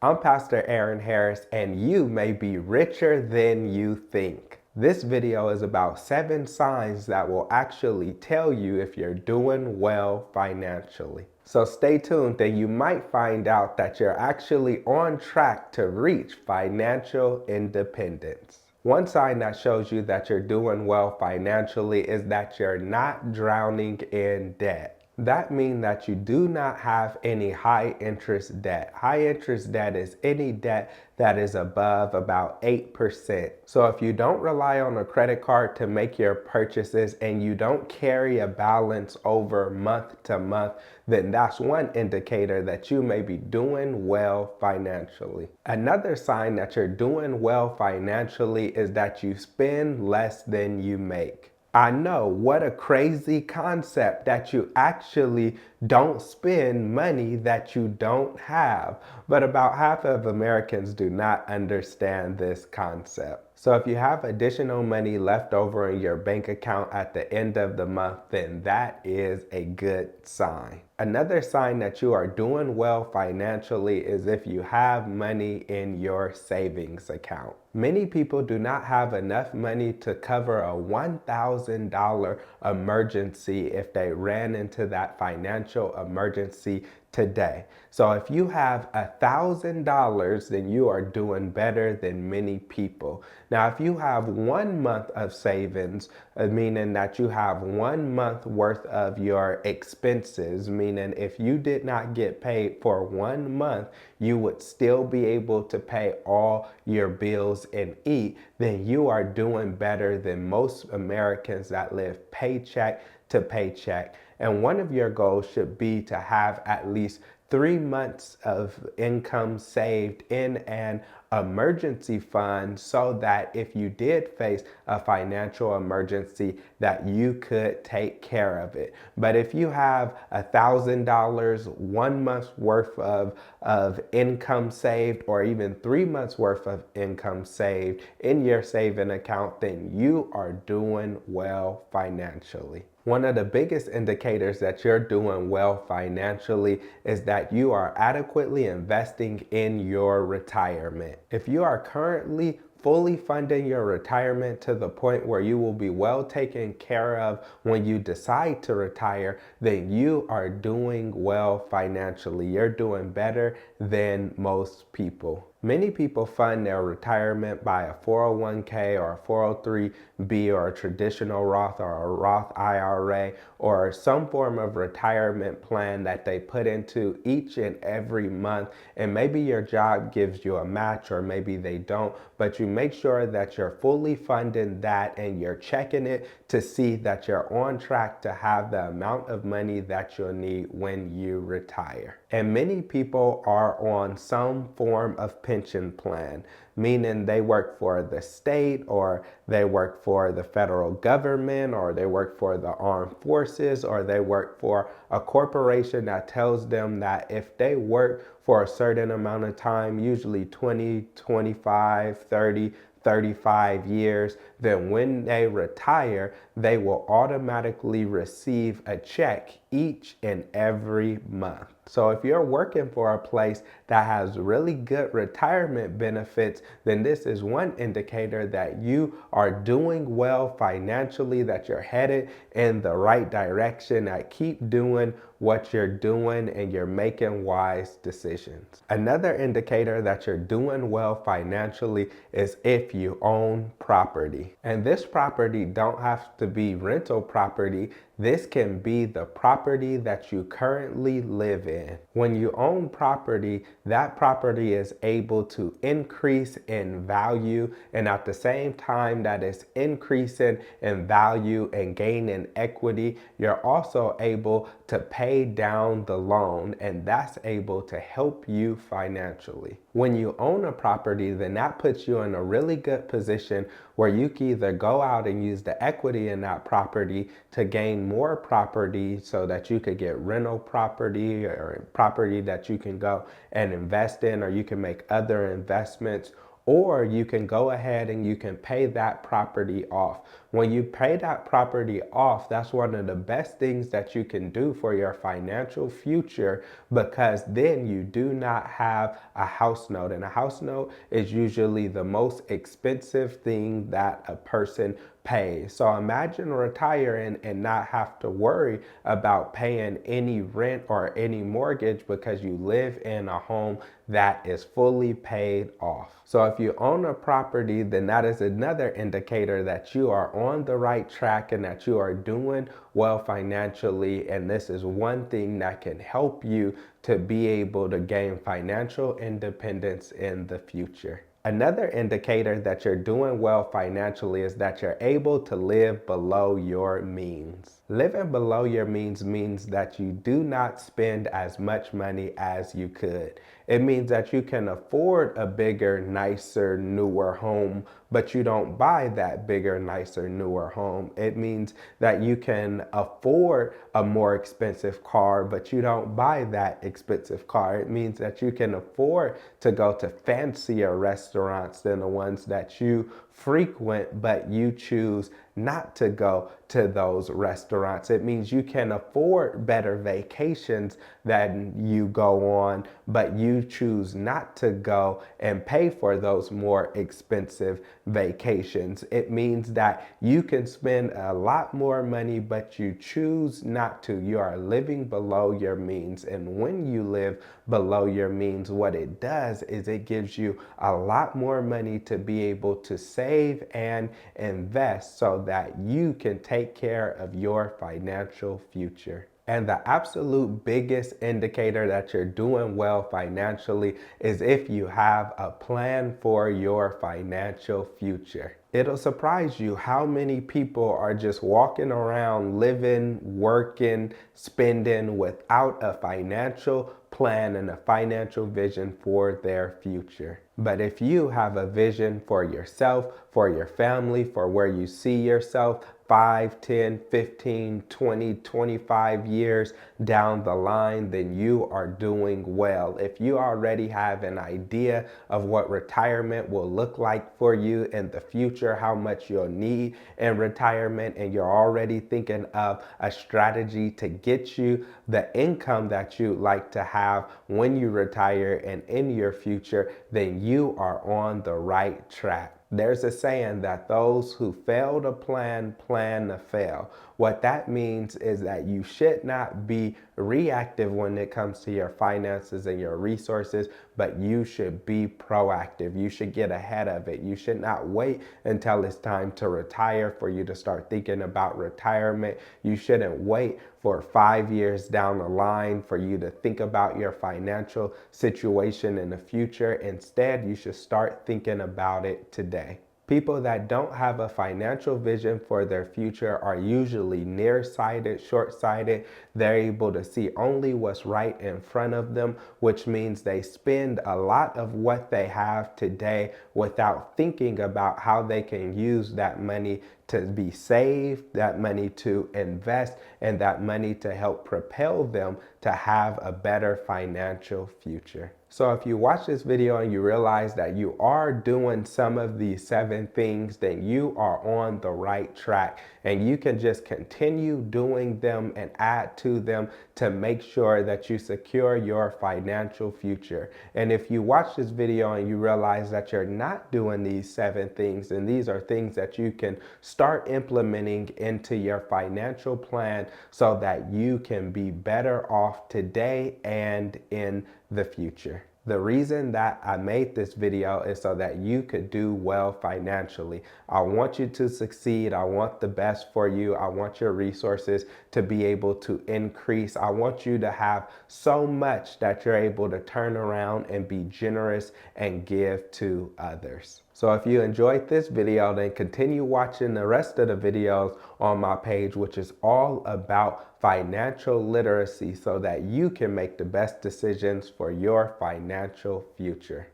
I'm Pastor Aaron Harris, and you may be richer than you think. This video is about 7 signs that will actually tell you if you're doing well financially. So stay tuned and you might find out that you're actually on track to reach financial independence. One sign that shows you that you're doing well financially is that you're not drowning in debt. That means that you do not have any high interest debt. High interest debt is any debt that is above about 8%. So if you don't rely on a credit card to make your purchases and you don't carry a balance over month to month, then that's one indicator that you may be doing well financially. Another sign that you're doing well financially is that you spend less than you make. I know, what a crazy concept that you actually don't spend money that you don't have. But about half of Americans do not understand this concept. So if you have additional money left over in your bank account at the end of the month, then that is a good sign. Another sign that you are doing well financially is if you have money in your savings account. Many people do not have enough money to cover a $1,000 emergency if they ran into that financial emergency today. So if you have $1,000, then you are doing better than many people. Now, if you have 1 month of savings, meaning that you have 1 month worth of your expenses, meaning if you did not get paid for 1 month, you would still be able to pay all your bills and eat, then you are doing better than most Americans that live paycheck to paycheck. And one of your goals should be to have at least 3 months of income saved in an emergency fund so that if you did face a financial emergency that you could take care of it. But if you have $1,000, 1 month's worth of income saved, or even 3 months worth of income saved in your saving account, then you are doing well financially. One of the biggest indicators that you're doing well financially is that you are adequately investing in your retirement. If you are currently fully funding your retirement to the point where you will be well taken care of when you decide to retire, then you are doing well financially. You're doing better than most people. Many people fund their retirement by a 401k or a 403b or a traditional Roth or a Roth IRA or some form of retirement plan that they put into each and every month. And maybe your job gives you a match or maybe they don't, but you make sure that you're fully funding that and you're checking it to see that you're on track to have the amount of money that you'll need when you retire. And many people are on some form of pension plan, meaning they work for the state or they work for the federal government or they work for the armed forces or they work for a corporation that tells them that if they work for a certain amount of time, usually 20, 25, 30, 35 years, then when they retire, they will automatically receive a check each and every month. So if you're working for a place that has really good retirement benefits, then this is one indicator that you are doing well financially, that you're headed in the right direction, that keep doing what you're doing and you're making wise decisions. Another indicator that you're doing well financially is if you own property. And this property don't have to be rental property. This can be the property that you currently live in. When you own property, that property is able to increase in value, and at the same time that it's increasing in value and gaining equity, you're also able to pay down the loan, and that's able to help you financially. When you own a property, then that puts you in a really good position where you can either go out and use the equity in that property to gain more property so that you could get rental property or property that you can go and invest in, or you can make other investments, or you can go ahead and you can pay that property off. When you pay that property off, that's one of the best things that you can do for your financial future, because then you do not have a house note. And a house note is usually the most expensive thing that a person pay. So imagine retiring and not have to worry about paying any rent or any mortgage because you live in a home that is fully paid off. So if you own a property, then that is another indicator that you are on the right track and that you are doing well financially. And this is one thing that can help you to be able to gain financial independence in the future. Another indicator that you're doing well financially is that you're able to live below your means. Living below your means means that you do not spend as much money as you could. It means that you can afford a bigger, nicer, newer home, but you don't buy that bigger, nicer, newer home. It means that you can afford a more expensive car, but you don't buy that expensive car. It means that you can afford to go to fancier restaurants than the ones that you frequent, but you choose not to go to those restaurants. It means you can afford better vacations than you go on, but you choose not to go and pay for those more expensive vacations. It means that you can spend a lot more money, but you choose not to. You are living below your means. And when you live below your means, what it does is it gives you a lot more money to be able to save and invest so that you can take care of your financial future. And the absolute biggest indicator that you're doing well financially is if you have a plan for your financial future. It'll surprise you how many people are just walking around, living, working, spending without a financial plan and a financial vision for their future. But if you have a vision for yourself, for your family, for where you see yourself 5, 10, 15, 20, 25 years down the line, then you are doing well. If you already have an idea of what retirement will look like for you in the future, how much you'll need in retirement, and you're already thinking of a strategy to get you the income that you'd like to have when you retire and in your future, then you are on the right track. There's a saying that those who fail to plan, plan to fail. What that means is that you should not be reactive when it comes to your finances and your resources, but you should be proactive. You should get ahead of it. You should not wait until it's time to retire for you to start thinking about retirement. You shouldn't wait for 5 years down the line for you to think about your financial situation in the future. Instead, you should start thinking about it today. People that don't have a financial vision for their future are usually nearsighted, short-sighted. They're able to see only what's right in front of them, which means they spend a lot of what they have today without thinking about how they can use that money to be saved, that money to invest, and that money to help propel them to have a better financial future. So if you watch this video and you realize that you are doing some of these 7 things, then you are on the right track, and you can just continue doing them and add to them to make sure that you secure your financial future. And if you watch this video and you realize that you're not doing these 7 things, and these are things that you can start implementing into your financial plan so that you can be better off today and in the future. The reason that I made this video is so that you could do well financially. I want you to succeed. I want the best for you. I want your resources to be able to increase. I want you to have so much that you're able to turn around and be generous and give to others. So if you enjoyed this video, then continue watching the rest of the videos on my page, which is all about financial literacy so that you can make the best decisions for your financial future.